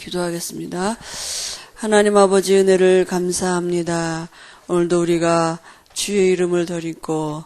기도하겠습니다. 하나님 아버지 은혜를 감사합니다. 오늘도 우리가 주의 이름을 덧입고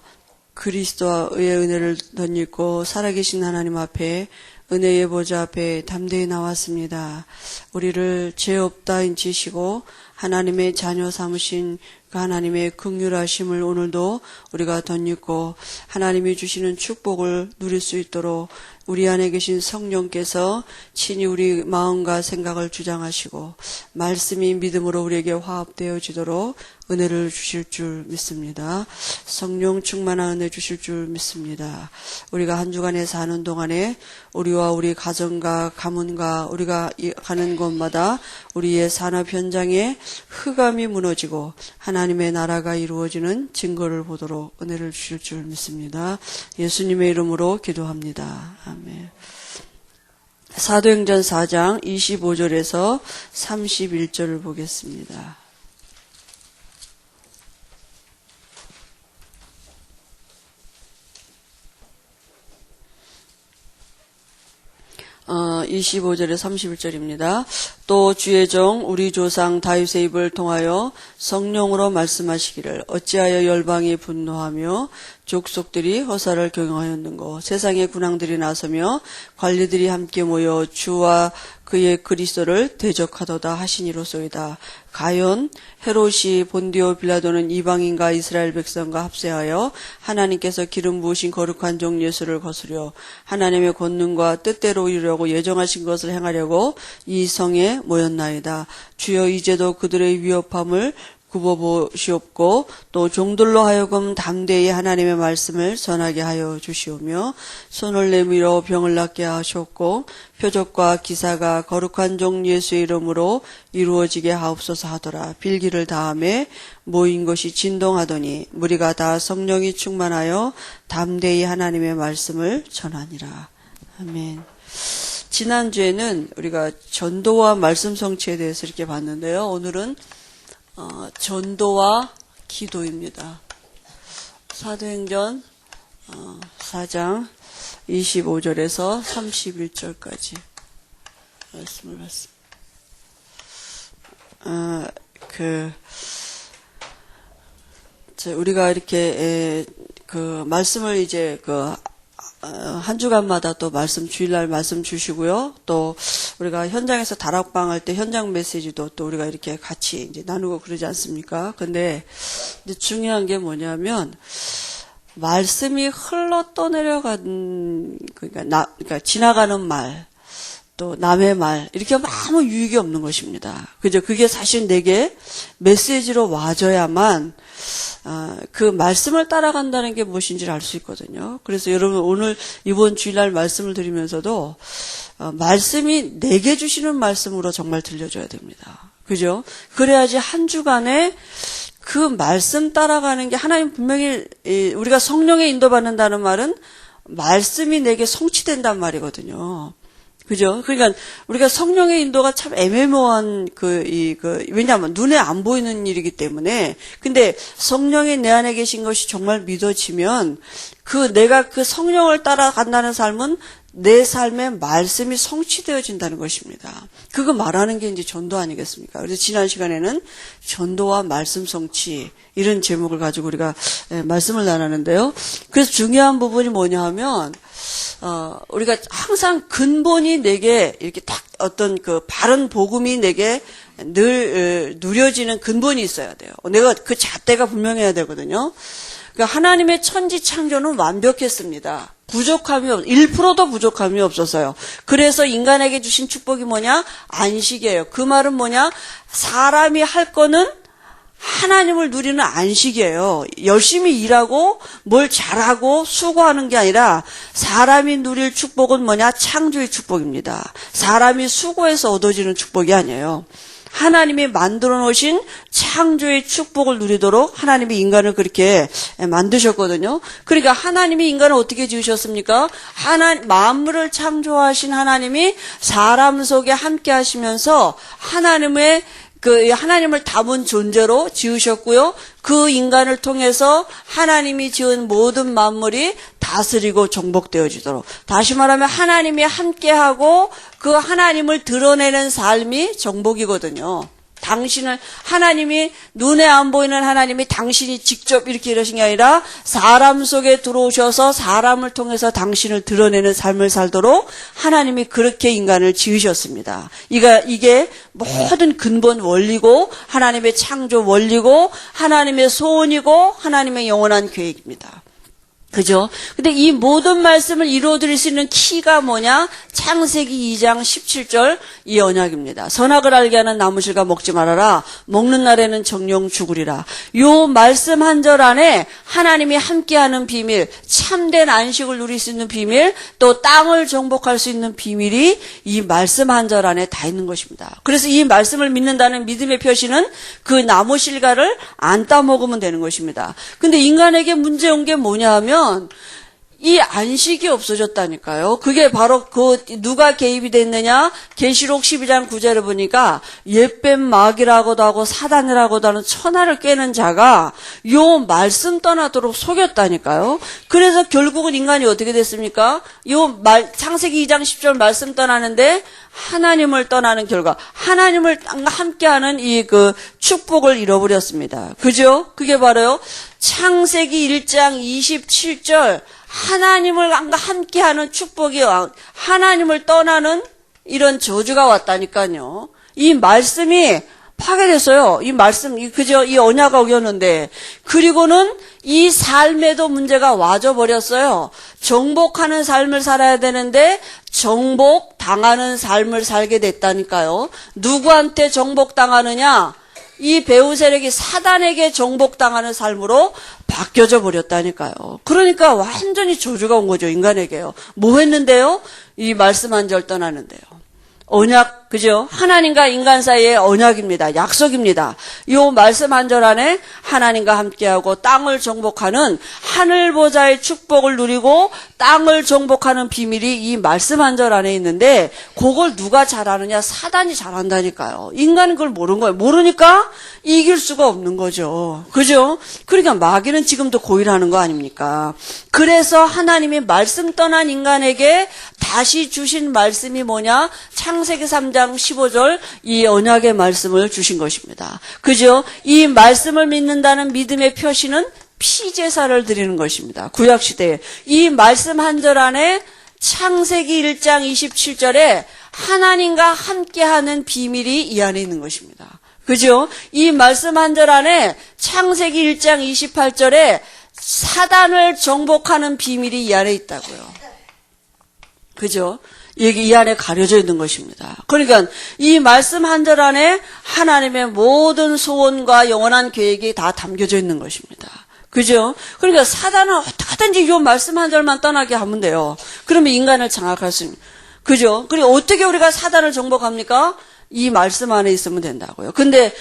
그리스도의 은혜를 덧입고 살아계신 하나님 앞에 은혜의 보좌 앞에 담대히 나왔습니다. 우리를 죄 없다 인치시고 하나님의 자녀 삼으신 그 하나님의 긍휼하심을 오늘도 우리가 덧입고 하나님이 주시는 축복을 누릴 수 있도록 우리 안에 계신 성령께서 친히 우리 마음과 생각을 주장하시고 말씀이 믿음으로 우리에게 화합되어지도록 은혜를 주실 줄 믿습니다. 성령 충만한 은혜 주실 줄 믿습니다. 우리가 한 주간에 사는 동안에 우리와 우리 가정과 가문과 우리가 가는 곳마다 우리의 산업 현장에 흑암이 무너지고 하나님의 나라가 이루어지는 증거를 보도록 은혜를 주실 줄 믿습니다. 예수님의 이름으로 기도합니다. 아멘. 사도행전 4장 25절에서 31절을 보겠습니다. 25절에 31절입니다. 또 주의 종 우리 조상 다윗의 입을 통하여 성령으로 말씀하시기를 어찌하여 열방이 분노하며 족속들이 허사를 경영하였는고 세상의 군왕들이 나서며 관리들이 함께 모여 주와 그의 그리스도를 대적하도다 하시니로소이다. 가룟 헤롯이 본디오 빌라도는 이방인과 이스라엘 백성과 합세하여 하나님께서 기름 부으신 거룩한 종 예수를 거스려 하나님의 권능과 뜻대로 이루려고 예정하신 것을 행하려고 이 성에 모였나이다. 주여 이제도 그들의 위협함을 굽어보시옵고 또 종들로 하여금 담대히 하나님의 말씀을 전하게 하여 주시오며 손을 내밀어 병을 낫게 하셨고 표적과 기사가 거룩한 종 예수의 이름으로 이루어지게 하옵소서 하더라. 빌기를 다함에 모인 것이 진동하더니 무리가 다 성령이 충만하여 담대히 하나님의 말씀을 전하니라. 아멘. 지난주에는 우리가 전도와 말씀 성취에 대해서 이렇게 봤는데요. 오늘은 전도와 기도입니다. 사도행전 4장 25절에서 31절까지 말씀을 봤습니다. 우리가 이렇게 말씀을 이제 한 주간마다 또 주일날 말씀 주시고요. 또 우리가 현장에서 다락방 할 때 현장 메시지도 또 우리가 이렇게 같이 이제 나누고 그러지 않습니까? 근데 이제 중요한 게 뭐냐면 말씀이 흘러 떠내려간 그러니까 지나가는 말 또 남의 말 이렇게 아무 유익이 없는 것입니다. 그죠? 그게 사실 내게 메시지로 와줘야만 그 말씀을 따라간다는 게 무엇인지를 알 수 있거든요. 그래서 여러분 오늘 이번 주일날 말씀을 드리면서도 말씀이 내게 주시는 말씀으로 정말 들려줘야 됩니다. 그죠? 그래야지 한 주간에 그 말씀 따라가는 게 하나님 분명히 우리가 성령에 인도받는다는 말은 말씀이 내게 성취된단 말이거든요. 그죠? 그러니까 우리가 성령의 인도가 참 애매모호한 왜냐하면 눈에 안 보이는 일이기 때문에 근데 성령이 내 안에 계신 것이 정말 믿어지면 내가 그 성령을 따라간다는 삶은 내 삶의 말씀이 성취되어진다는 것입니다. 그거 말하는 게 이제 전도 아니겠습니까? 그래서 지난 시간에는 전도와 말씀 성취 이런 제목을 가지고 우리가 말씀을 나눴는데요. 그래서 중요한 부분이 뭐냐 하면 우리가 항상 근본이 내게 이렇게 딱 어떤 바른 복음이 내게 늘 누려지는 근본이 있어야 돼요. 내가 그 잣대가 분명해야 되거든요. 그러니까 하나님의 천지 창조는 완벽했습니다. 1%도 부족함이 없었어요. 그래서 인간에게 주신 축복이 뭐냐? 안식이에요. 그 말은 뭐냐? 사람이 할 거는 하나님을 누리는 안식이에요. 열심히 일하고 뭘 잘하고 수고하는 게 아니라 사람이 누릴 축복은 뭐냐? 창조의 축복입니다. 사람이 수고해서 얻어지는 축복이 아니에요. 하나님이 만들어 놓으신 창조의 축복을 누리도록 하나님이 인간을 그렇게 만드셨거든요. 그러니까 하나님이 인간을 어떻게 지으셨습니까? 만물을 창조하신 하나님이 사람 속에 함께 하시면서 하나님의 그 하나님을 담은 존재로 지으셨고요. 그 인간을 통해서 하나님이 지은 모든 만물이 다스리고 정복되어지도록, 다시 말하면 하나님이 함께하고 그 하나님을 드러내는 삶이 정복이거든요. 당신을, 하나님이, 눈에 안 보이는 하나님이 당신이 직접 이렇게 이러신 게 아니라 사람 속에 들어오셔서 사람을 통해서 당신을 드러내는 삶을 살도록 하나님이 그렇게 인간을 지으셨습니다. 이게 모든 근본 원리고 하나님의 창조 원리고 하나님의 소원이고 하나님의 영원한 계획입니다. 그죠? 근데 이 모든 말씀을 이루어드릴 수 있는 키가 뭐냐? 창세기 2장 17절 이 언약입니다. 선악을 알게 하는 나무실과 먹지 말아라. 먹는 날에는 정령 죽으리라. 요 말씀 한 절 안에 하나님이 함께하는 비밀, 참된 안식을 누릴 수 있는 비밀, 또 땅을 정복할 수 있는 비밀이 이 말씀 한 절 안에 다 있는 것입니다. 그래서 이 말씀을 믿는다는 믿음의 표시는 그 나무실과를 안 따먹으면 되는 것입니다. 근데 인간에게 문제 온 게 뭐냐 하면 이 안식이 없어졌다니까요. 그게 바로 누가 개입이 됐느냐? 계시록 12장 9절에 보니까 옛뱀 마귀라고도 하고 사단이라고도 하는 천하를 깨는 자가 요 말씀 떠나도록 속였다니까요. 그래서 결국은 인간이 어떻게 됐습니까? 창세기 2장 10절 말씀 떠나는데 하나님을 떠나는 결과, 하나님을 함께하는 축복을 잃어버렸습니다. 그죠? 그게 바로요, 창세기 1장 27절, 하나님을 함께하는 축복이, 하나님을 떠나는 이런 저주가 왔다니까요. 이 말씀이 파괴됐어요. 이 말씀, 그죠? 이 언약이 어겼는데. 그리고는 이 삶에도 문제가 와져버렸어요. 정복하는 삶을 살아야 되는데 정복당하는 삶을 살게 됐다니까요. 누구한테 정복당하느냐? 이 배후 세력이 사단에게 정복당하는 삶으로 바뀌어져 버렸다니까요. 그러니까 완전히 저주가 온 거죠, 인간에게요. 뭐 했는데요? 이 말씀 한 절 떠나는데요. 언약, 그죠? 하나님과 인간 사이의 언약입니다. 약속입니다. 이 말씀 한 절 안에 하나님과 함께하고 땅을 정복하는 하늘 보좌의 축복을 누리고 땅을 정복하는 비밀이 이 말씀 한 절 안에 있는데 그걸 누가 잘하느냐? 사단이 잘한다니까요. 인간은 그걸 모르는 거예요. 모르니까 이길 수가 없는 거죠. 그죠? 그러니까 마귀는 지금도 고일하는 거 아닙니까? 그래서 하나님이 말씀 떠난 인간에게 다시 주신 말씀이 뭐냐? 창세기 3장 15절 이 언약의 말씀을 주신 것입니다. 그죠? 이 말씀을 믿는다는 믿음의 표시는 피제사를 드리는 것입니다. 구약시대에 이 말씀 한 절 안에 창세기 1장 27절에 하나님과 함께하는 비밀이 이 안에 있는 것입니다. 그죠? 이 말씀 한 절 안에 창세기 1장 28절에 사단을 정복하는 비밀이 이 안에 있다고요. 그죠? 여기 이 안에 가려져 있는 것입니다. 그러니까 이 말씀 한 절 안에 하나님의 모든 소원과 영원한 계획이 다 담겨져 있는 것입니다. 그죠? 그러니까 사단은 어떻게든지 이 말씀 한 절만 떠나게 하면 돼요. 그러면 인간을 장악할 수 있는. 그죠? 그리고 어떻게 우리가 사단을 정복합니까? 이 말씀 안에 있으면 된다고요. 근데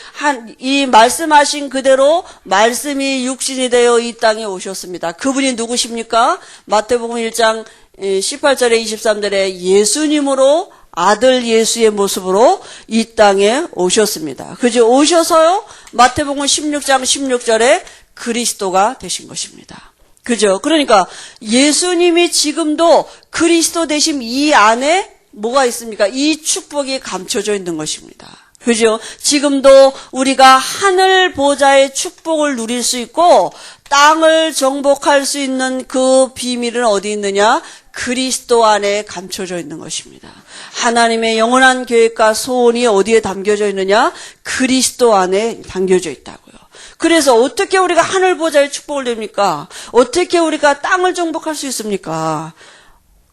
이 말씀하신 그대로 말씀이 육신이 되어 이 땅에 오셨습니다. 그분이 누구십니까? 마태복음 1장 18절에 23절에 예수님으로 아들 예수의 모습으로 이 땅에 오셨습니다. 그죠? 오셔서요. 마태복음 16장 16절에 그리스도가 되신 것입니다. 그죠? 그러니까 예수님이 지금도 그리스도 되심 이 안에 뭐가 있습니까? 이 축복이 감춰져 있는 것입니다. 그죠? 지금도 우리가 하늘 보좌의 축복을 누릴 수 있고 땅을 정복할 수 있는 그 비밀은 어디 있느냐? 그리스도 안에 감춰져 있는 것입니다. 하나님의 영원한 계획과 소원이 어디에 담겨져 있느냐? 그리스도 안에 담겨져 있다고요. 그래서 어떻게 우리가 하늘 보좌의 축복을 냅니까? 어떻게 우리가 땅을 정복할 수 있습니까?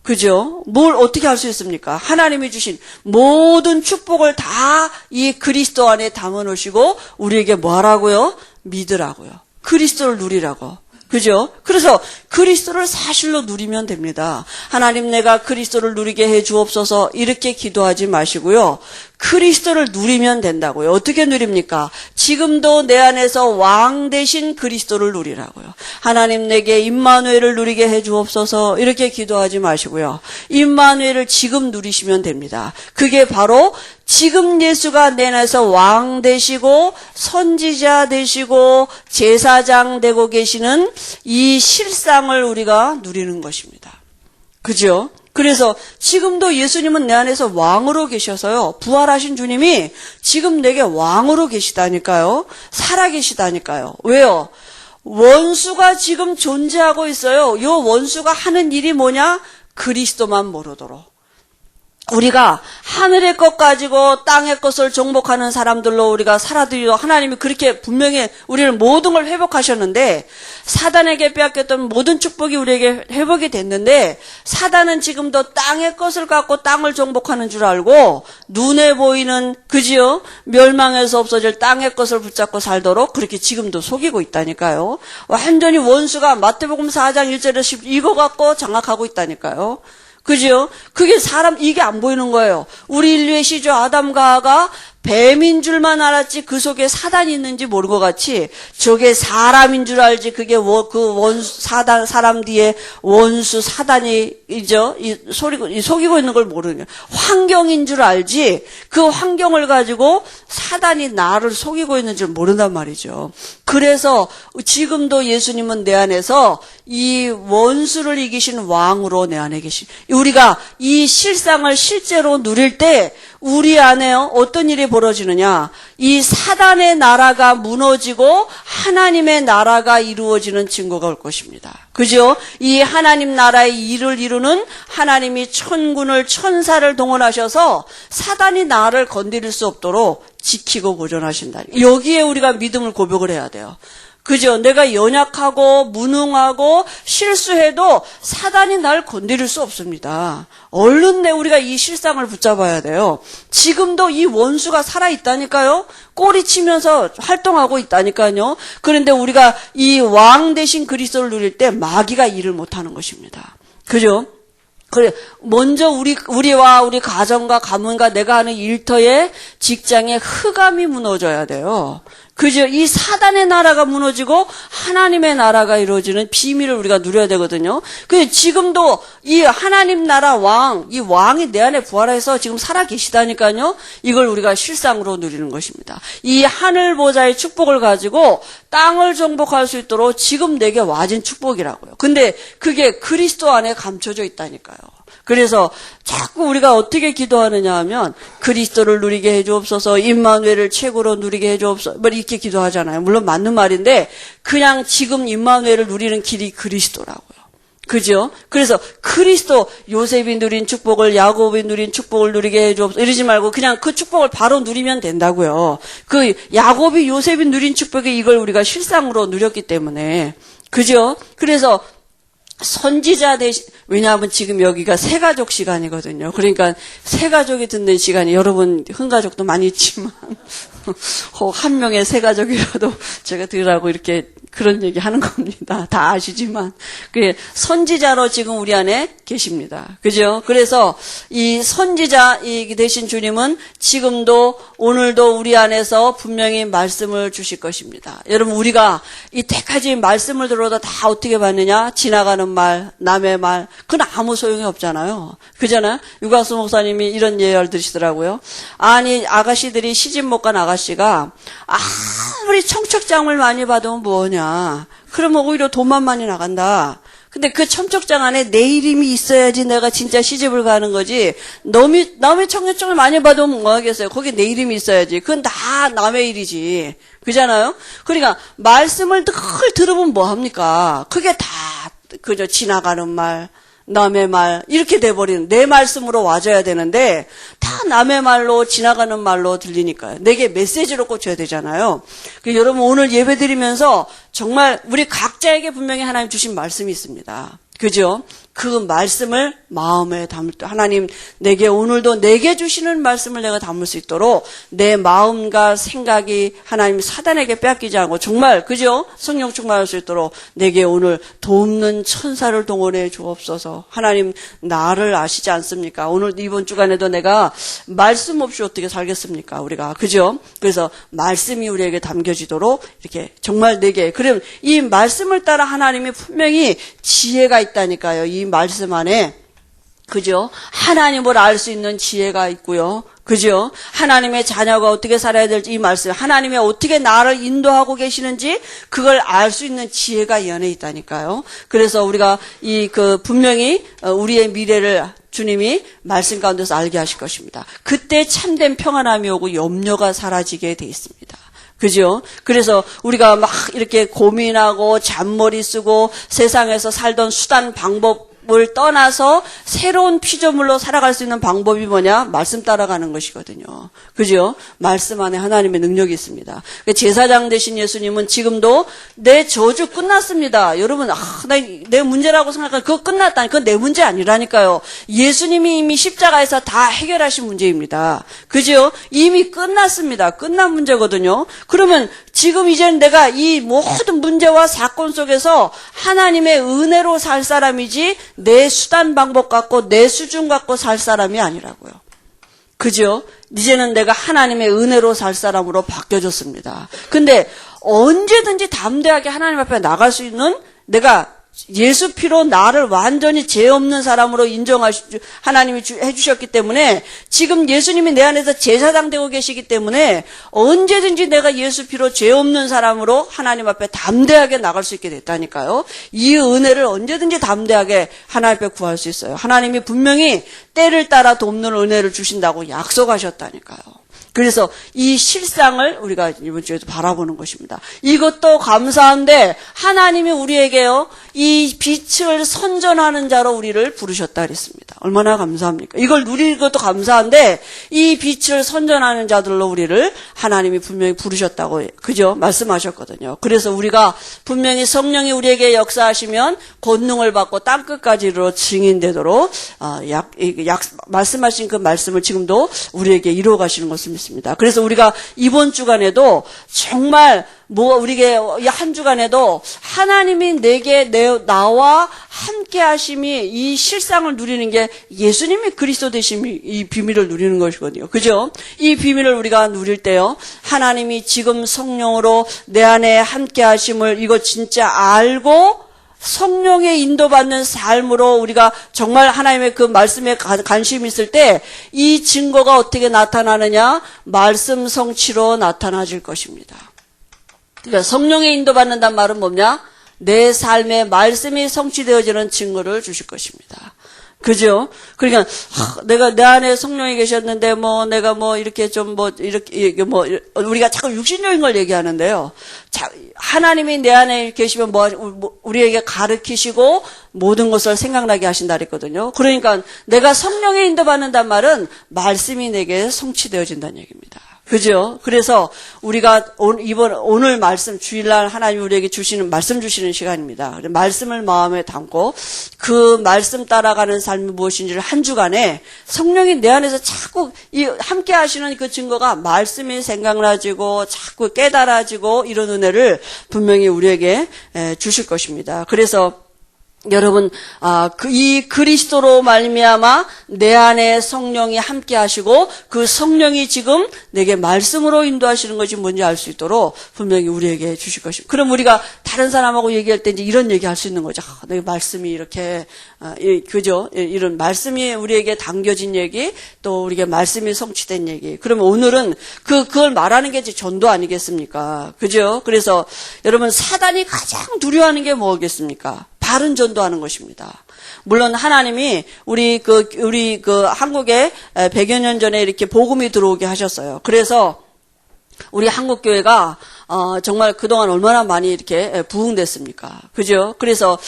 그죠? 뭘 어떻게 할 수 있습니까? 하나님이 주신 모든 축복을 다 이 그리스도 안에 담아 놓으시고 우리에게 뭐 하라고요? 믿으라고요. 그리스도를 누리라고. 그죠? 그래서 그리스도를 사실로 누리면 됩니다. 하나님 내가 그리스도를 누리게 해 주옵소서 이렇게 기도하지 마시고요. 그리스도를 누리면 된다고요. 어떻게 누립니까? 지금도 내 안에서 왕 대신 그리스도를 누리라고요. 하나님 내게 임마누엘을 누리게 해 주옵소서 이렇게 기도하지 마시고요. 임마누엘을 지금 누리시면 됩니다. 그게 바로 지금 예수가 내 안에서 왕 되시고 선지자 되시고 제사장 되고 계시는 이 실상을 우리가 누리는 것입니다. 그죠? 그래서 지금도 예수님은 내 안에서 왕으로 계셔서요. 부활하신 주님이 지금 내게 왕으로 계시다니까요. 살아 계시다니까요. 왜요? 원수가 지금 존재하고 있어요. 이 원수가 하는 일이 뭐냐? 그리스도만 모르도록. 우리가 하늘의 것 가지고 땅의 것을 정복하는 사람들로 우리가 살아들이고 하나님이 그렇게 분명히 우리를 모든 걸 회복하셨는데 사단에게 빼앗겼던 모든 축복이 우리에게 회복이 됐는데 사단은 지금도 땅의 것을 갖고 땅을 정복하는 줄 알고 눈에 보이는 그지요? 멸망에서 없어질 땅의 것을 붙잡고 살도록 그렇게 지금도 속이고 있다니까요. 완전히 원수가 마태복음 4장 1절에서 10 이거 갖고 장악하고 있다니까요. 그죠? 그게 이게 안 보이는 거예요. 우리 인류의 시조 아담과 하와가 뱀인 줄만 알았지 그 속에 사단이 있는지 모르는 것 같이 저게 사람인 줄 알지 그게 그 원수 사람 뒤에 원수 사단이죠. 속이고 있는 걸 모르는 거예요. 환경인 줄 알지 그 환경을 가지고 사단이 나를 속이고 있는 줄 모른단 말이죠. 그래서 지금도 예수님은 내 안에서 이 원수를 이기신 왕으로 내 안에 계신 우리가 이 실상을 실제로 누릴 때 우리 안에요 어떤 일이 벌어지느냐 이 사단의 나라가 무너지고 하나님의 나라가 이루어지는 증거가 올 것입니다. 그죠? 이 하나님 나라의 일을 이루는 하나님이 천군을 천사를 동원하셔서 사단이 나를 건드릴 수 없도록 지키고 보존하신다. 여기에 우리가 믿음을 고백을 해야 돼요. 그죠? 내가 연약하고 무능하고 실수해도 사단이 날 건드릴 수 없습니다. 얼른 우리가 이 실상을 붙잡아야 돼요. 지금도 이 원수가 살아있다니까요. 꼬리치면서 활동하고 있다니까요. 그런데 우리가 이 왕 대신 그리스도를 누릴 때 마귀가 일을 못하는 것입니다. 그죠? 그래, 먼저 우리와 우리 가정과 가문과 내가 하는 일터에 직장에 흑암이 무너져야 돼요. 그죠? 이 사단의 나라가 무너지고 하나님의 나라가 이루어지는 비밀을 우리가 누려야 되거든요. 근데 지금도 이 하나님 나라 이 왕이 내 안에 부활해서 지금 살아 계시다니까요. 이걸 우리가 실상으로 누리는 것입니다. 이 하늘 보좌의 축복을 가지고 땅을 정복할 수 있도록 지금 내게 와진 축복이라고요. 근데 그게 그리스도 안에 감춰져 있다니까요. 그래서 자꾸 우리가 어떻게 기도하느냐 하면 그리스도를 누리게 해주옵소서 임마누엘을 최고로 누리게 해주옵소서 이렇게 기도하잖아요. 물론 맞는 말인데 그냥 지금 임마누엘을 누리는 길이 그리스도라고요. 그죠? 그래서 그리스도 요셉이 누린 축복을 야곱이 누린 축복을 누리게 해주옵소서 이러지 말고 그냥 그 축복을 바로 누리면 된다고요. 그 야곱이 요셉이 누린 축복이 이걸 우리가 실상으로 누렸기 때문에 그죠? 그래서 선지자 대신 왜냐하면 지금 여기가 새가족 시간이거든요. 그러니까 새가족이 듣는 시간이 여러분 흥가족도 많이 있지만 혹 한 명의 새가족이라도 제가 들으라고 이렇게 그런 얘기 하는 겁니다. 다 아시지만 그게 선지자로 지금 우리 안에 계십니다. 그죠? 그래서 이 선지자 대신 주님은 지금도 오늘도 우리 안에서 분명히 말씀을 주실 것입니다. 여러분 우리가 이때까지 말씀을 들어도 다 어떻게 봤느냐? 지나가는 말, 남의 말 그건 아무 소용이 없잖아요. 그잖아요? 유가수 목사님이 이런 예언을 들으시더라고요. 아니 아가씨들이 시집 못 간 아가씨가 아무리 청첩장을 많이 받으면 뭐냐. 그러면 오히려 돈만 많이 나간다. 근데 그 청첩장 안에 내 이름이 있어야지 내가 진짜 시집을 가는 거지. 남의 청첩장을 많이 받으면 뭐 하겠어요. 거기에 내 이름이 있어야지. 그건 다 남의 일이지. 그잖아요? 그러니까 말씀을 늘 들으면 뭐 합니까? 그게 다 그저 지나가는 말, 남의 말 이렇게 돼버리는 내 말씀으로 와줘야 되는데 다 남의 말로 지나가는 말로 들리니까요. 내게 메시지로 꽂혀야 되잖아요. 여러분 오늘 예배드리면서 정말 우리 각자에게 분명히 하나님 주신 말씀이 있습니다. 그죠? 그 말씀을 마음에 담을 때 하나님 내게 오늘도 내게 주시는 말씀을 내가 담을 수 있도록 내 마음과 생각이 하나님 사단에게 빼앗기지 않고 정말 그죠? 성령 충만할 수 있도록 내게 오늘 돕는 천사를 동원해 주옵소서. 하나님 나를 아시지 않습니까? 오늘 이번 주간에도 내가 말씀 없이 어떻게 살겠습니까? 우리가 그죠? 그래서 말씀이 우리에게 담겨지도록 이렇게 정말 내게 그럼 이 말씀을 따라 하나님이 분명히 지혜가 있다니까요. 이 말씀 안에 그죠? 하나님을 알 수 있는 지혜가 있고요. 그죠? 하나님의 자녀가 어떻게 살아야 될지 이 말씀, 하나님이 어떻게 나를 인도하고 계시는지 그걸 알 수 있는 지혜가 이 안에 있다니까요. 그래서 우리가 분명히 우리의 미래를 주님이 말씀 가운데서 알게 하실 것입니다. 그때 참된 평안함이 오고 염려가 사라지게 돼 있습니다. 그죠? 그래서 우리가 막 이렇게 고민하고 잔머리 쓰고 세상에서 살던 수단 방법을 떠나서 새로운 피조물로 살아갈 수 있는 방법이 뭐냐? 말씀 따라가는 것이거든요. 그죠? 말씀 안에 하나님의 능력이 있습니다. 제사장 되신 예수님은 지금도 내 저주 끝났습니다. 여러분, 내 문제라고 생각하면 그거 끝났다니. 그건 내 문제 아니라니까요. 예수님이 이미 십자가에서 다 해결하신 문제입니다. 그죠? 이미 끝났습니다. 끝난 문제거든요. 그러면 지금 이제는 내가 이 모든 문제와 사건 속에서 하나님의 은혜로 살 사람이지 내 수단 방법 갖고 내 수준 갖고 살 사람이 아니라고요. 그죠? 이제는 내가 하나님의 은혜로 살 사람으로 바뀌어졌습니다. 근데 언제든지 담대하게 하나님 앞에 나갈 수 있는 내가 예수 피로 나를 완전히 죄 없는 사람으로 하나님이 해주셨기 때문에 지금 예수님이 내 안에서 제사장 되고 계시기 때문에 언제든지 내가 예수 피로 죄 없는 사람으로 하나님 앞에 담대하게 나갈 수 있게 됐다니까요. 이 은혜를 언제든지 담대하게 하나님 앞에 구할 수 있어요. 하나님이 분명히 때를 따라 돕는 은혜를 주신다고 약속하셨다니까요. 그래서 이 실상을 우리가 이번 주에도 바라보는 것입니다. 이것도 감사한데 하나님이 우리에게요, 이 빛을 선전하는 자로 우리를 부르셨다 그랬습니다. 얼마나 감사합니까? 이걸 누리는 것도 감사한데 이 빛을 선전하는 자들로 우리를 하나님이 분명히 부르셨다고 그죠? 말씀하셨거든요. 그래서 우리가 분명히 성령이 우리에게 역사하시면 권능을 받고 땅끝까지 이르러 증인되도록 말씀하신 그 말씀을 지금도 우리에게 이루어 가시는 것을 믿습니다. 그래서 우리가 이번 주간에도 정말 우리에게 한 주간에도 하나님이 나와 함께 하심이 이 실상을 누리는 게 예수님이 그리스도 되심이 이 비밀을 누리는 것이거든요. 그죠? 이 비밀을 우리가 누릴 때요, 하나님이 지금 성령으로 내 안에 함께 하심을 이거 진짜 알고 성령의 인도받는 삶으로 우리가 정말 하나님의 그 말씀에 관심이 있을 때 이 증거가 어떻게 나타나느냐? 말씀 성취로 나타나질 것입니다. 그러니까 성령의 인도받는다는 말은 뭐냐? 내 삶에 말씀이 성취되어지는 증거를 주실 것입니다. 그죠? 그러니까 내가 내 안에 성령이 계셨는데 내가 이렇게 이렇게 우리가 자꾸 육신적인 걸 얘기하는데요. 하나님이 내 안에 계시면 우리에게 가르치시고 모든 것을 생각나게 하신다 그랬거든요. 그러니까 내가 성령에 인도받는단 말은 말씀이 내게 성취되어진다는 얘기입니다. 그죠? 그래서 우리가 오늘 말씀, 주일날 하나님 우리에게 말씀 주시는 시간입니다. 말씀을 마음에 담고 그 말씀 따라가는 삶이 무엇인지를 한 주간에 성령이 내 안에서 자꾸 함께 하시는 그 증거가 말씀이 생각나지고 자꾸 깨달아지고 이런 은혜를 분명히 우리에게 주실 것입니다. 그래서 여러분, 이 그리스도로 말미암아 내 안에 성령이 함께 하시고 그 성령이 지금 내게 말씀으로 인도하시는 것이 뭔지 알 수 있도록 분명히 우리에게 주실 것입니다. 그럼 우리가 다른 사람하고 얘기할 때 이제 이런 얘기 할 수 있는 거죠. 내 말씀이 이렇게, 그죠? 이런 말씀이 우리에게 당겨진 얘기, 또 우리에게 말씀이 성취된 얘기. 그러면 오늘은 그걸 말하는 게 이제 전도 아니겠습니까? 그죠? 그래서 여러분, 사단이 가장 두려워하는 게 뭐겠습니까? 바른 전도하는 것입니다. 물론 하나님이 우리 한국에 100여 년 전에 이렇게 복음이 들어오게 하셨어요. 그래서 우리 한국 교회가 정말 그동안 얼마나 많이 이렇게 부흥됐습니까? 그죠? 그래서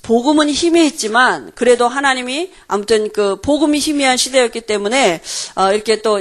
복음은 희미했지만 그래도 하나님이 아무튼 그 복음이 희미한 시대였기 때문에 이렇게 또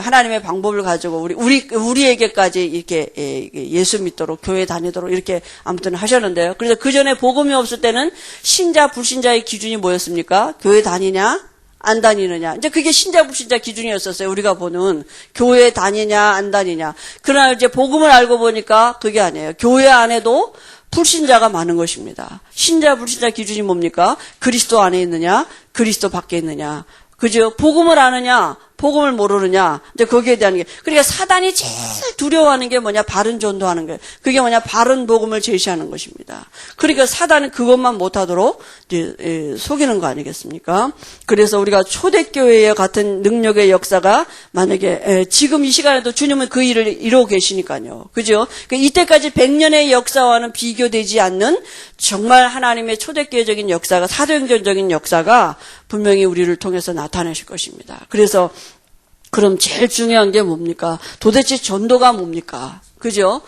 하나님의 방법을 가지고 우리에게까지 이렇게 예수 믿도록 교회 다니도록 이렇게 아무튼 하셨는데요. 그래서 그 전에 복음이 없을 때는 신자 불신자의 기준이 뭐였습니까? 교회 다니냐? 안 다니느냐. 이제 그게 신자 불신자 기준이었었어요. 우리가 보는 교회 다니냐 안 다니냐. 그러나 이제 복음을 알고 보니까 그게 아니에요. 교회 안에도 불신자가 많은 것입니다. 신자 불신자 기준이 뭡니까? 그리스도 안에 있느냐, 그리스도 밖에 있느냐. 그죠? 복음을 아느냐, 복음을 모르느냐? 이제 거기에 대한 게. 그러니까 사단이 제일 두려워하는 게 뭐냐? 바른 전도하는 거예요. 그게 뭐냐? 바른 복음을 제시하는 것입니다. 그러니까 사단은 그것만 못하도록 이제 속이는 거 아니겠습니까? 그래서 우리가 초대교회의 같은 능력의 역사가 만약에 지금 이 시간에도 주님은 그 일을 이루고 계시니까요. 그죠? 그러니까 이때까지 100년의 역사와는 비교되지 않는 정말 하나님의 초대교회적인 역사가, 사도행전적인 역사가 분명히 우리를 통해서 나타내실 것입니다. 그래서 그럼 제일 중요한 게 뭡니까? 도대체 전도가 뭡니까? 그죠?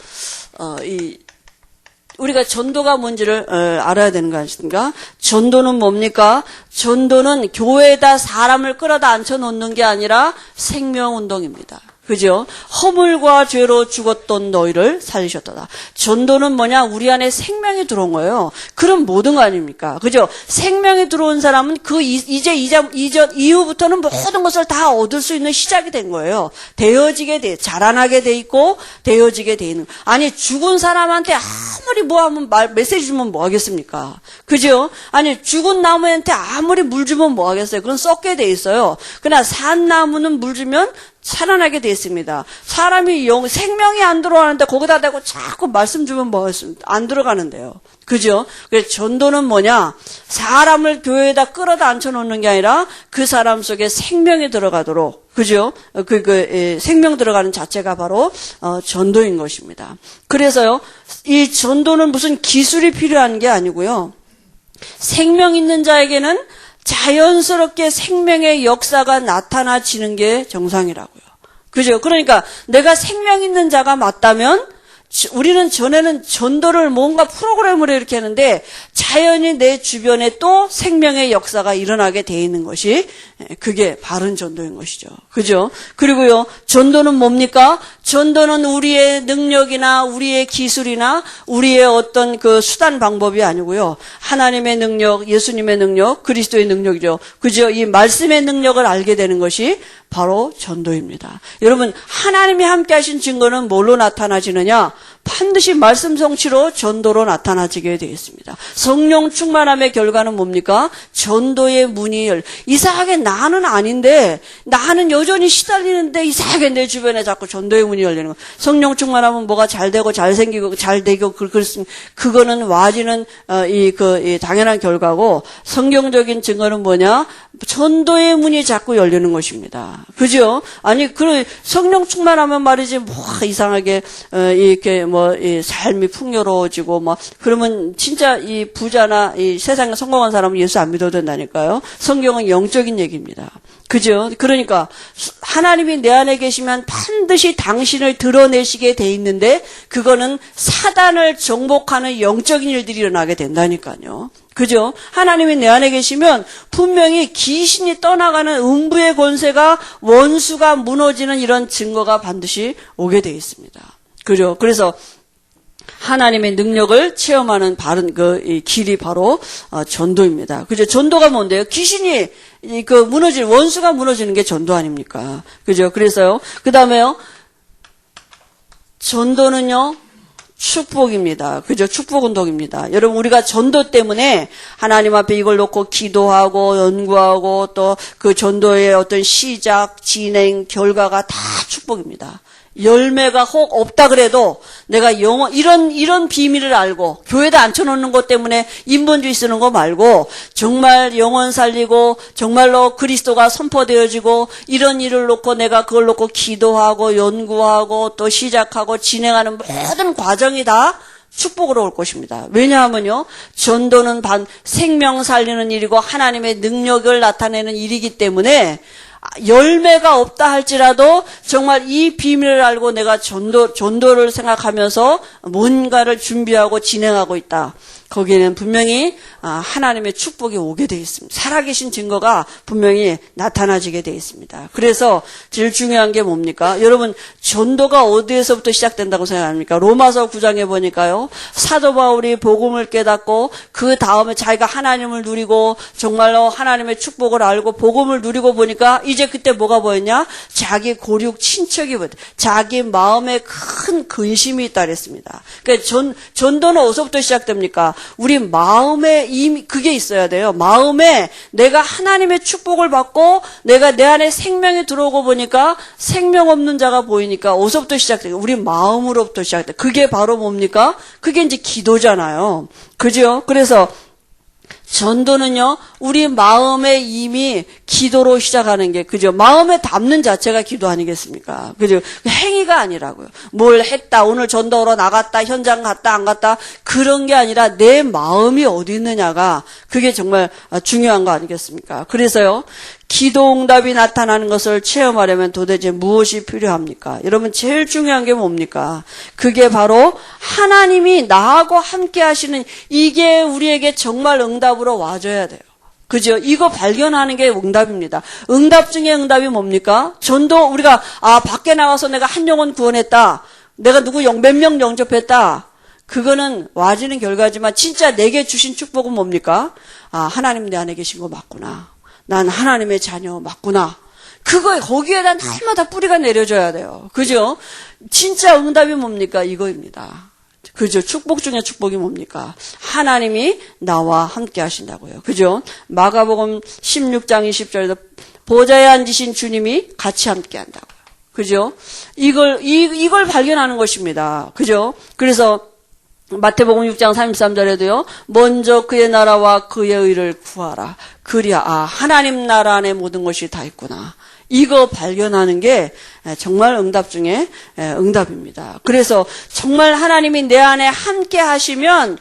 우리가 전도가 뭔지를 알아야 되는 거 아닙니까? 전도는 뭡니까? 전도는 교회에다 사람을 끌어다 앉혀놓는 게 아니라 생명운동입니다. 그죠? 허물과 죄로 죽었던 너희를 살리셨다. 전도는 뭐냐? 우리 안에 생명이 들어온 거예요. 그럼 모든 거 아닙니까? 그죠? 생명이 들어온 사람은 이후부터는 모든 것을 다 얻을 수 있는 시작이 된 거예요. 자라나게 돼 있고, 되어지게 돼 있는. 아니, 죽은 사람한테 아무리 메시지 주면 뭐 하겠습니까? 그죠? 아니, 죽은 나무한테 아무리 물 주면 뭐 하겠어요? 그건 썩게 돼 있어요. 그러나 산 나무는 물 주면 살아나게 돼 있습니다. 사람이 생명이 안 들어가는데 거기다 대고 자꾸 말씀 주면 안 들어가는데요. 그죠? 그래서 전도는 뭐냐? 사람을 교회에다 끌어다 앉혀놓는 게 아니라 그 사람 속에 생명이 들어가도록, 그죠? 생명 들어가는 자체가 바로, 전도인 것입니다. 그래서요, 이 전도는 무슨 기술이 필요한 게 아니고요. 생명 있는 자에게는 자연스럽게 생명의 역사가 나타나지는 게 정상이라고요. 그죠? 그러니까 내가 생명 있는 자가 맞다면 우리는 전에는 전도를 뭔가 프로그램으로 이렇게 하는데 자연히 내 주변에 또 생명의 역사가 일어나게 돼 있는 것이 그게 바른 전도인 것이죠. 그죠? 그리고요, 전도는 뭡니까? 전도는 우리의 능력이나 우리의 기술이나 우리의 어떤 그 수단 방법이 아니고요. 하나님의 능력, 예수님의 능력, 그리스도의 능력이죠. 그죠? 이 말씀의 능력을 알게 되는 것이 바로 전도입니다. 여러분, 하나님이 함께 하신 증거는 뭘로 나타나지느냐? 반드시 말씀 성취로 전도로 나타나지게 되어 있습니다. 성령 충만함의 결과는 뭡니까? 전도의 문이 이상하게 나는 아닌데, 나는 여전히 시달리는데 이상하게 내 주변에 자꾸 전도의 문이 열리는 거. 성령 충만하면 뭐가 잘 되고 잘생기고 그거는 와지는 당연한 결과고, 성경적인 증거는 뭐냐? 전도의 문이 자꾸 열리는 것입니다. 그죠? 아니, 성령 충만하면 말이지, 이상하게, 이 삶이 풍요로워지고, 그러면 진짜 이 부자나 이 세상에 성공한 사람은 예수 안 믿어도 된다니까요. 성경은 영적인 얘기입니다. 그죠? 그러니까, 하나님이 내 안에 계시면 반드시 당신을 드러내시게 돼 있는데, 그거는 사단을 정복하는 영적인 일들이 일어나게 된다니까요. 그죠? 하나님이 내 안에 계시면 분명히 귀신이 떠나가는 음부의 권세가, 원수가 무너지는 이런 증거가 반드시 오게 돼 있습니다. 그죠? 그래서 하나님의 능력을 체험하는 바른 이 길이 바로 전도입니다. 그죠? 전도가 뭔데요? 귀신이 원수가 무너지는 게 전도 아닙니까? 그죠? 그래서요. 그다음에요. 전도는요. 축복입니다. 그죠? 축복 운동입니다. 여러분, 우리가 전도 때문에 하나님 앞에 이걸 놓고 기도하고 연구하고 또 그 전도의 어떤 시작, 진행, 결과가 다 축복입니다. 열매가 혹 없다 그래도 내가 이런 비밀을 알고 교회에다 앉혀놓는 것 때문에 인본주의 쓰는 거 말고 정말 영혼 살리고 정말로 그리스도가 선포되어지고 이런 일을 놓고 내가 그걸 놓고 기도하고 연구하고 또 시작하고 진행하는 모든 과정이 다 축복으로 올 것입니다. 왜냐하면요, 전도는 생명 살리는 일이고 하나님의 능력을 나타내는 일이기 때문에 열매가 없다 할지라도 정말 이 비밀을 알고 내가 전도를 생각하면서 뭔가를 준비하고 진행하고 있다. 거기에는 분명히 하나님의 축복이 오게 되어 있습니다. 살아계신 증거가 분명히 나타나지게 되어 있습니다. 그래서 제일 중요한 게 뭡니까? 여러분, 전도가 어디에서부터 시작된다고 생각합니까? 로마서 9장에 보니까요, 사도 바울이 복음을 깨닫고 그 다음에 자기가 하나님을 누리고 정말로 하나님의 축복을 알고 복음을 누리고 보니까 이제 그때 뭐가 보였냐? 자기 고륙 친척이 보였다. 자기 마음에 큰 근심이 있다 그랬습니다. 그러니까 전도는 어디서부터 시작됩니까? 우리 마음에 이미 그게 있어야 돼요. 마음에 내가 하나님의 축복을 받고 내가 내 안에 생명이 들어오고 보니까 생명 없는 자가 보이니까 어디서부터 시작돼요? 우리 마음으로부터 시작돼요. 그게 바로 뭡니까? 그게 이제 기도잖아요. 그죠? 그래서 전도는요, 우리 마음에 이미 기도로 시작하는 게, 그죠? 마음에 담는 자체가 기도 아니겠습니까? 그죠? 행위가 아니라고요. 뭘 했다, 오늘 전도하러 나갔다, 현장 갔다, 안 갔다, 그런 게 아니라 내 마음이 어디 있느냐가, 그게 정말 중요한 거 아니겠습니까? 그래서요, 기도 응답이 나타나는 것을 체험하려면 도대체 무엇이 필요합니까? 여러분, 제일 중요한 게 뭡니까? 그게 바로 하나님이 나하고 함께 하시는 이게 우리에게 정말 응답으로 와줘야 돼요. 그죠? 이거 발견하는 게 응답입니다. 응답 중에 응답이 뭡니까? 전도, 우리가, 밖에 나가서 내가 한 영혼 구원했다. 내가 누구 몇 명 영접했다. 그거는 와지는 결과지만 진짜 내게 주신 축복은 뭡니까? 하나님 내 안에 계신 거 맞구나. 난 하나님의 자녀 맞구나. 거기에다 날마다 뿌리가 내려져야 돼요. 그죠? 진짜 응답이 뭡니까? 이거입니다. 그죠? 축복 중에 축복이 뭡니까? 하나님이 나와 함께 하신다고요. 그죠? 마가복음 16장 20절에도 보좌에 앉으신 주님이 같이 함께 한다고요. 그죠? 이걸 발견하는 것입니다. 그죠? 그래서 마태복음 6장 33절에도요. 먼저 그의 나라와 그의 의를 구하라. 그리야 하나님 나라 안에 모든 것이 다 있구나. 이거 발견하는 게 정말 응답 중에 응답입니다. 그래서 정말 하나님이 내 안에 함께 하시면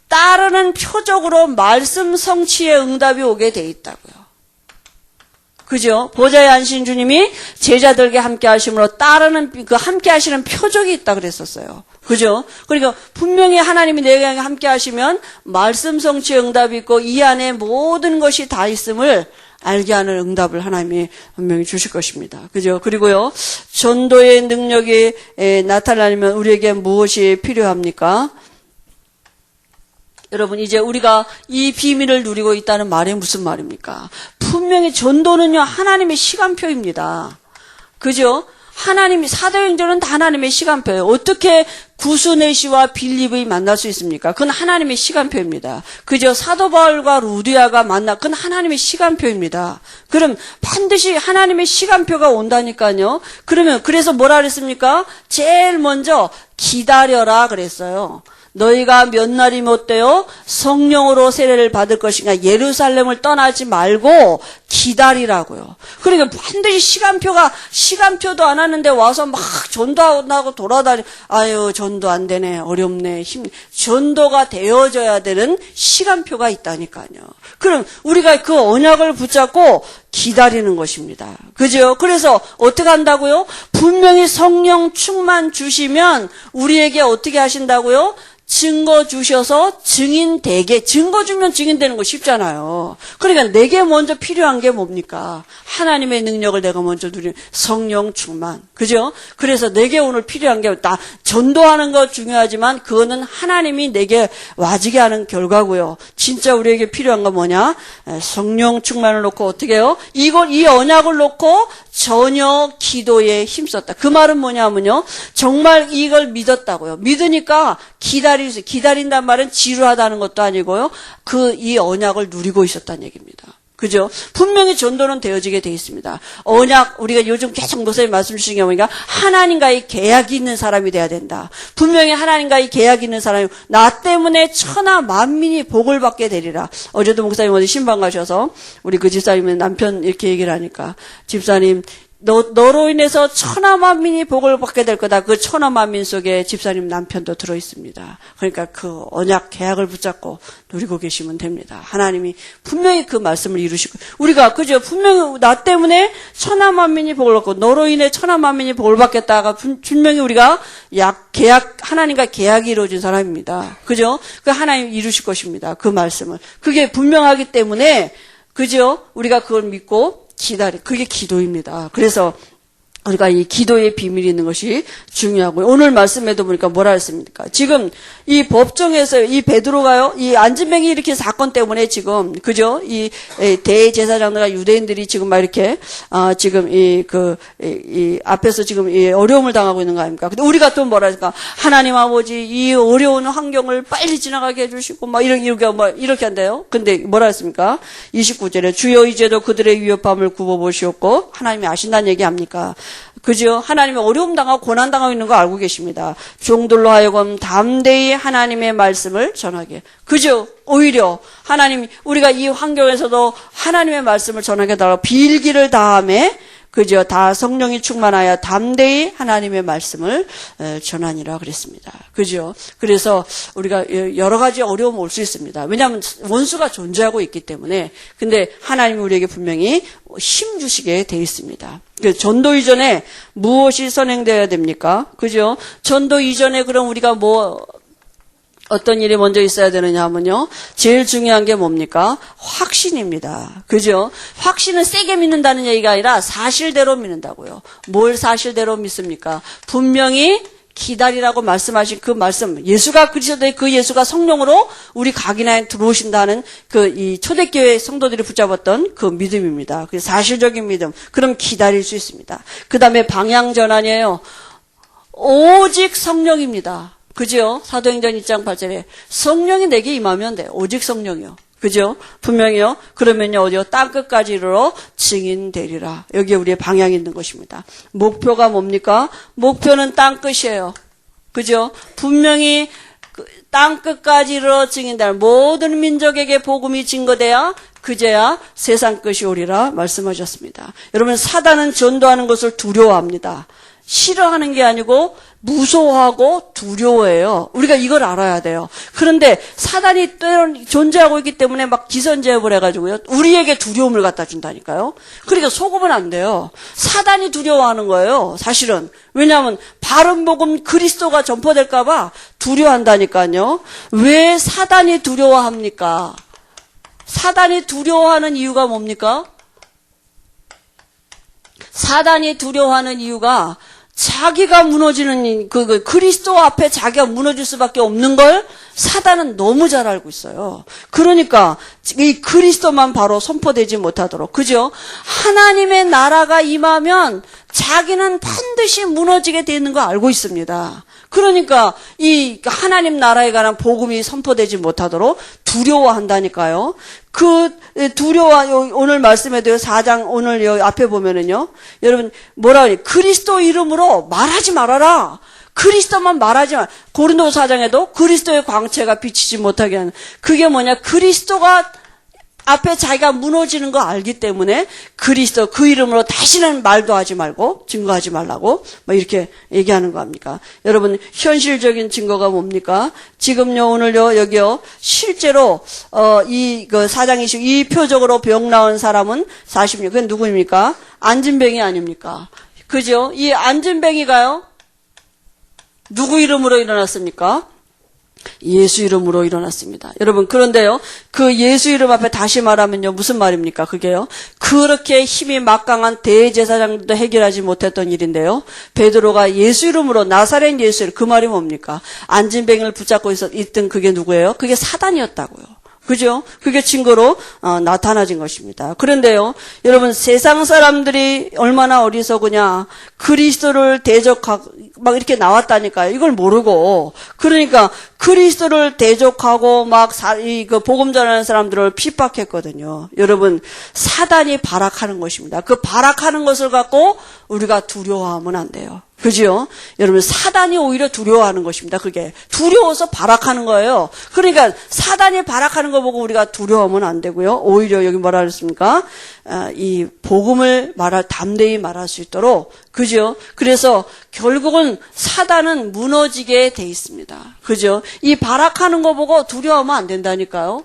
따르는 표적으로 말씀 성취의 응답이 오게 돼 있다고요. 그죠? 보좌에 앉으신 주님이 제자들에게 함께 하심으로 따르는 그 함께 하시는 표적이 있다 그랬었어요. 그죠? 그러니까 분명히 하나님이 내게 함께 하시면 말씀 성취의 응답이 있고 이 안에 모든 것이 다 있음을 알게 하는 응답을 하나님이 분명히 주실 것입니다. 그죠? 그리고요, 전도의 능력이 나타나려면 우리에게 무엇이 필요합니까? 여러분, 이제 우리가 이 비밀을 누리고 있다는 말이 무슨 말입니까? 분명히 전도는요, 하나님의 시간표입니다. 그죠? 사도행전은 다 하나님의 시간표예요. 어떻게 구스네시와 빌립이 만날 수 있습니까? 그건 하나님의 시간표입니다. 그죠? 사도 바울과 루디아가 그건 하나님의 시간표입니다. 그럼 반드시 하나님의 시간표가 온다니까요. 그래서 뭐라 그랬습니까? 제일 먼저 기다려라 그랬어요. 너희가 몇 날이 못 되어 성령으로 세례를 받을 것인가 예루살렘을 떠나지 말고 기다리라고요. 그러니까 반드시 시간표도 안 하는데 와서 막 전도하고 돌아다니 전도 안 되네 어렵네 전도가 되어져야 되는 시간표가 있다니까요. 그럼 우리가 그 언약을 붙잡고 기다리는 것입니다. 그죠? 그래서 어떻게 한다고요? 분명히 성령 충만 주시면 우리에게 어떻게 하신다고요? 증거 주셔서 증거 주면 증인되는 거 쉽잖아요. 그러니까 내게 먼저 필요한 게 뭡니까? 하나님의 능력을 내가 먼저 누리는 성령 충만. 그죠? 그래서 내게 오늘 필요한 게 전도하는 거 중요하지만 그거는 하나님이 내게 와지게 하는 결과고요. 진짜 우리에게 필요한 건 뭐냐? 성령 충만을 놓고 어떻게 해요? 이 언약을 놓고 전혀 기도에 힘썼다. 그 말은 뭐냐면요. 정말 이걸 믿었다고요. 믿으니까 기다린단 말은 지루하다는 것도 아니고요. 이 언약을 누리고 있었다는 얘기입니다. 그죠? 분명히 전도는 되어지게 돼 있습니다. 언약, 우리가 요즘 계속 목사님 말씀 주신 게 뭐니까 하나님과의 계약이 있는 사람이 돼야 된다. 분명히 하나님과의 계약이 있는 사람이 나 때문에 천하 만민이 복을 받게 되리라. 어제도 목사님 어디 신방 가셔서 우리 그 집사님은 남편 이렇게 얘기를 하니까 집사님 너로 인해서 천하 만민이 복을 받게 될 거다. 그 천하 만민 속에 집사님 남편도 들어 있습니다. 그러니까 그 언약 계약을 붙잡고 누리고 계시면 됩니다. 하나님이 분명히 그 말씀을 이루시고 우리가 그죠? 분명히 나 때문에 천하 만민이 복을 받고 너로 인해 천하 만민이 복을 받겠다가 분명히 우리가 하나님과 계약이 이루어진 사람입니다. 그죠? 그 하나님 이루실 것입니다. 그 말씀을. 그게 분명하기 때문에 그죠? 우리가 그걸 믿고 그게 기도입니다. 그래서 우리가 이 기도의 비밀이 있는 것이 중요하고요. 오늘 말씀에도 보니까 뭐라 했습니까? 지금 이 법정에서 이 베드로가요, 이 안진뱅이 이렇게 사건 때문에 지금, 그죠? 이 대제사장들과 유대인들이 지금 막 이렇게, 지금 이 앞에서 지금 이 어려움을 당하고 있는 거 아닙니까? 근데 우리가 또 뭐라 할까? 하나님 아버지, 이 어려운 환경을 빨리 지나가게 해주시고, 막 이렇게 한대요. 근데 뭐라 했습니까? 29절에 주여 이제도 그들의 위협함을 굽어보시옵고, 하나님이 아신다는 얘기 합니까? 그죠? 하나님이 어려움 당하고 고난 당하고 있는 거 알고 계십니다. 종들로 하여금 담대히 하나님의 말씀을 전하게. 그죠? 오히려 하나님 우리가 이 환경에서도 하나님의 말씀을 전하게 달라고 빌기를 다함에 그죠? 다 성령이 충만하여 담대히 하나님의 말씀을 전하니라 그랬습니다. 그죠? 그래서 우리가 여러 가지 어려움 올 수 있습니다. 왜냐하면 원수가 존재하고 있기 때문에. 근데 하나님이 우리에게 분명히 힘 주시게 돼 있습니다. 전도 이전에 무엇이 선행되어야 됩니까? 그죠? 전도 이전에 그럼 우리가 어떤 일이 먼저 있어야 되느냐 하면요. 제일 중요한 게 뭡니까? 확신입니다. 그죠? 확신은 세게 믿는다는 얘기가 아니라 사실대로 믿는다고요. 뭘 사실대로 믿습니까? 분명히 기다리라고 말씀하신 그 말씀, 예수가 그리스도의 그 예수가 성령으로 우리 각인하에 들어오신다는 이 초대교회 성도들이 붙잡았던 그 믿음입니다. 그 사실적인 믿음. 그럼 기다릴 수 있습니다. 그 다음에 방향 전환이에요. 오직 성령입니다. 그죠? 사도행전 2장 8절에 성령이 내게 임하면 돼. 오직 성령이요. 그죠? 분명히요. 그러면요, 어디요? 땅끝까지 이르러 증인되리라. 여기에 우리의 방향이 있는 것입니다. 목표가 뭡니까? 목표는 땅끝이에요. 그죠? 분명히 땅끝까지 이르러 증인되라. 모든 민족에게 복음이 증거돼야 그제야 세상 끝이 오리라 말씀하셨습니다. 여러분, 사단은 전도하는 것을 두려워합니다. 싫어하는 게 아니고 무서워하고 두려워해요. 우리가 이걸 알아야 돼요. 그런데 사단이 때론 존재하고 있기 때문에 막 기선제압을 해가지고요. 우리에게 두려움을 갖다 준다니까요. 그러니까 속으면 안 돼요. 사단이 두려워하는 거예요. 사실은. 왜냐하면 바른 복음 그리스도가 전파될까 봐 두려워한다니까요. 왜 사단이 두려워합니까? 사단이 두려워하는 이유가 뭡니까? 사단이 두려워하는 이유가 자기가 무너지는 그리스도 앞에 자기가 무너질 수밖에 없는 걸 사단은 너무 잘 알고 있어요. 그러니까 이 그리스도만 바로 선포되지 못하도록, 그죠? 하나님의 나라가 임하면 자기는 반드시 무너지게 되는 거 알고 있습니다. 그러니까 이 하나님 나라에 관한 복음이 선포되지 못하도록 두려워한다니까요. 그 오늘 말씀에도 4장 오늘 여기 앞에 보면은요. 여러분 뭐라 그래? 그리스도 이름으로 말하지 말아라. 그리스도만 말하지 마. 고린도서 4장에도 그리스도의 광채가 비치지 못하게 하는. 그게 뭐냐? 그리스도가 앞에 자기가 무너지는 거 알기 때문에 그리스도 그 이름으로 다시는 말도 하지 말고 증거하지 말라고 뭐 이렇게 얘기하는 거 아닙니까? 여러분 현실적인 증거가 뭡니까? 지금요 오늘요 여기요 실제로 그 사장 22 표적으로 병 나은 사람은 46. 그건 누구입니까? 안진뱅이 아닙니까? 그죠? 이 안진뱅이가요 누구 이름으로 일어났습니까? 예수 이름으로 일어났습니다. 여러분 그런데요 그 예수 이름 앞에 다시 말하면요 무슨 말입니까? 그게요 그렇게 힘이 막강한 대제사장도 해결하지 못했던 일인데요 베드로가 예수 이름으로 나사렛 예수 이름 그 말이 뭡니까? 안진뱅이를 붙잡고 있던 그게 누구예요? 그게 사단이었다고요. 그죠? 그게 증거로 나타나진 것입니다. 그런데요, 여러분 세상 사람들이 얼마나 어리석으냐? 그리스도를 대적하고 막 이렇게 나왔다니까요. 이걸 모르고 그러니까 그리스도를 대적하고 막 그 복음 전하는 사람들을 핍박했거든요. 여러분 사단이 발악하는 것입니다. 그 발악하는 것을 갖고 우리가 두려워하면 안 돼요. 그죠? 여러분 사단이 오히려 두려워하는 것입니다. 그게 두려워서 발악하는 거예요. 그러니까 사단이 발악하는 거 보고 우리가 두려워하면 안 되고요. 오히려 여기 뭐라 그랬습니까? 이 복음을 담대히 말할 수 있도록 그죠? 그래서 결국은 사단은 무너지게 돼 있습니다. 그죠? 이 발악하는 거 보고 두려워하면 안 된다니까요.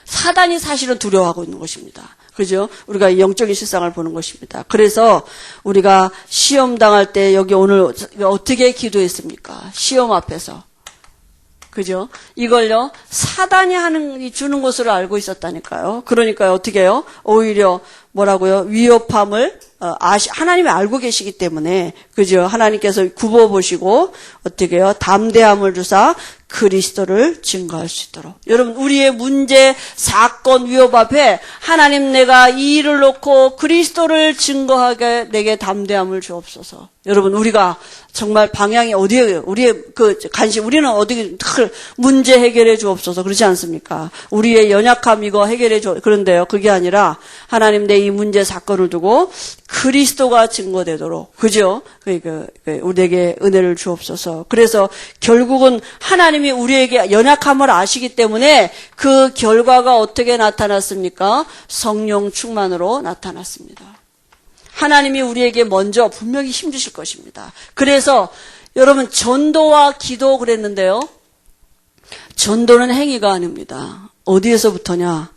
사단이 사실은 두려워하고 있는 것입니다. 그죠? 우리가 영적인 실상을 보는 것입니다. 그래서 우리가 시험 당할 때 여기 오늘 어떻게 기도했습니까? 시험 앞에서. 그죠? 이걸요, 사단이 주는 것으로 알고 있었다니까요. 그러니까 어떻게 해요? 오히려 뭐라고요? 위협함을 하나님이 알고 계시기 때문에, 그죠? 하나님께서 굽어보시고 어떻게 해요? 담대함을 주사 그리스도를 증거할 수 있도록. 여러분, 우리의 문제, 사건, 위협 앞에 하나님, 내가 이 일을 놓고 그리스도를 증거하게 내게 담대함을 주옵소서. 여러분, 우리가 정말 방향이 어디에, 우리의 그 관심, 우리는 어디 문제 해결해 주옵소서. 그렇지 않습니까? 우리의 연약함 이거 해결해 줘. 그런데요, 그게 아니라 하나님, 내 이 문제 사건을 두고 그리스도가 증거되도록, 그죠? 우리에게 은혜를 주옵소서. 그래서 결국은 하나님이 우리에게 연약함을 아시기 때문에 그 결과가 어떻게 나타났습니까? 성령 충만으로 나타났습니다. 하나님이 우리에게 먼저 분명히 힘주실 것입니다. 그래서 여러분, 전도와 기도 그랬는데요. 전도는 행위가 아닙니다. 어디에서부터냐?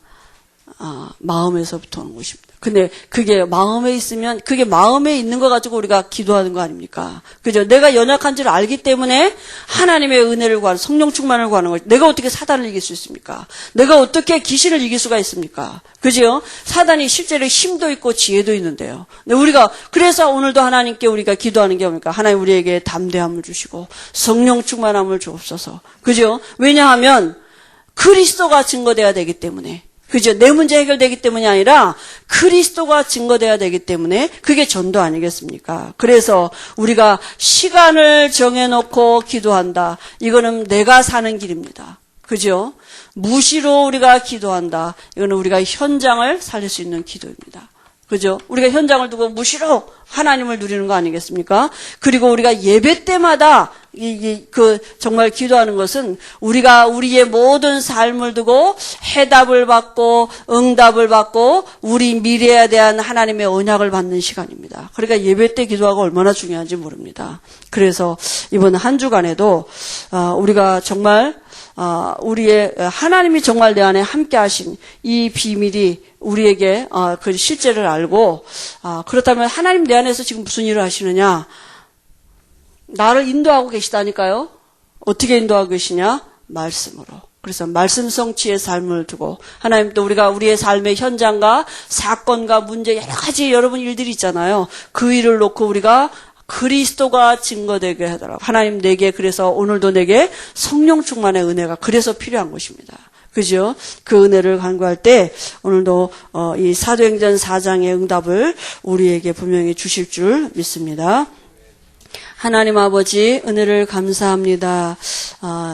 마음에서부터 오는 것입니다. 근데 그게 마음에 있으면, 그게 마음에 있는 거 가지고 우리가 기도하는 거 아닙니까? 그죠? 내가 연약한 줄 알기 때문에 하나님의 은혜를 구하는, 성령 충만을 구하는 거죠. 내가 어떻게 사단을 이길 수 있습니까? 내가 어떻게 귀신을 이길 수가 있습니까? 그죠? 사단이 실제로 힘도 있고 지혜도 있는데요. 근데 우리가, 그래서 오늘도 하나님께 우리가 기도하는 게 뭡니까? 하나님, 우리에게 담대함을 주시고 성령 충만함을 주옵소서. 그죠? 왜냐하면 그리스도가 증거돼야 되기 때문에. 그죠? 내 문제 해결되기 때문이 아니라 그리스도가 증거돼야 되기 때문에 그게 전도 아니겠습니까? 그래서 우리가 시간을 정해놓고 기도한다. 이거는 내가 사는 길입니다. 그죠? 무시로 우리가 기도한다. 이거는 우리가 현장을 살릴 수 있는 기도입니다. 그죠? 우리가 현장을 두고 무시로 하나님을 누리는 거 아니겠습니까? 그리고 우리가 예배 때마다 정말 기도하는 것은 우리가 우리의 모든 삶을 두고 해답을 받고 응답을 받고 우리 미래에 대한 하나님의 언약을 받는 시간입니다. 그러니까 예배 때 기도하고 얼마나 중요한지 모릅니다. 그래서 이번 한 주간에도 우리가 정말 우리의 하나님이 정말 내 안에 함께 하신 이 비밀이 우리에게 그 실제를 알고 그렇다면 하나님 내 안에서 지금 무슨 일을 하시느냐? 나를 인도하고 계시다니까요. 어떻게 인도하고 계시냐? 말씀으로. 그래서 말씀 성취의 삶을 두고 하나님, 또 우리가 우리의 삶의 현장과 사건과 문제 여러 가지 여러분 일들이 있잖아요. 그 일을 놓고 우리가 그리스도가 증거되게 하더라고요. 하나님, 내게 그래서 오늘도 내게 성령 충만의 은혜가 그래서 필요한 것입니다. 그죠? 그 은혜를 간구할 때 오늘도 이 사도행전 4장의 응답을 우리에게 분명히 주실 줄 믿습니다. 하나님 아버지, 은혜를 감사합니다.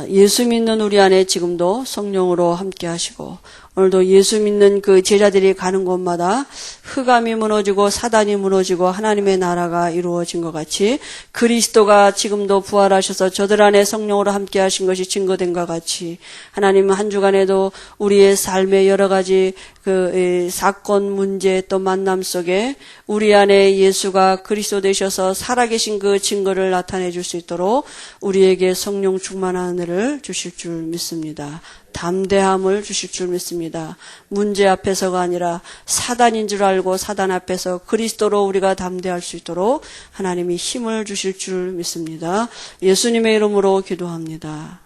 예수 믿는 우리 안에 지금도 성령으로 함께 하시고 오늘도 예수 믿는 그 제자들이 가는 곳마다 흑암이 무너지고 사단이 무너지고 하나님의 나라가 이루어진 것 같이 그리스도가 지금도 부활하셔서 저들 안에 성령으로 함께 하신 것이 증거된 것 같이 하나님, 한 주간에도 우리의 삶의 여러 가지 그 사건, 문제 또 만남 속에 우리 안에 예수가 그리스도 되셔서 살아계신 그 증거를 나타내 줄 수 있도록 우리에게 성령 충만한 은혜를 주실 줄 믿습니다. 담대함을 주실 줄 믿습니다. 문제 앞에서가 아니라 사단인 줄 알고 사단 앞에서 그리스도로 우리가 담대할 수 있도록 하나님이 힘을 주실 줄 믿습니다. 예수님의 이름으로 기도합니다.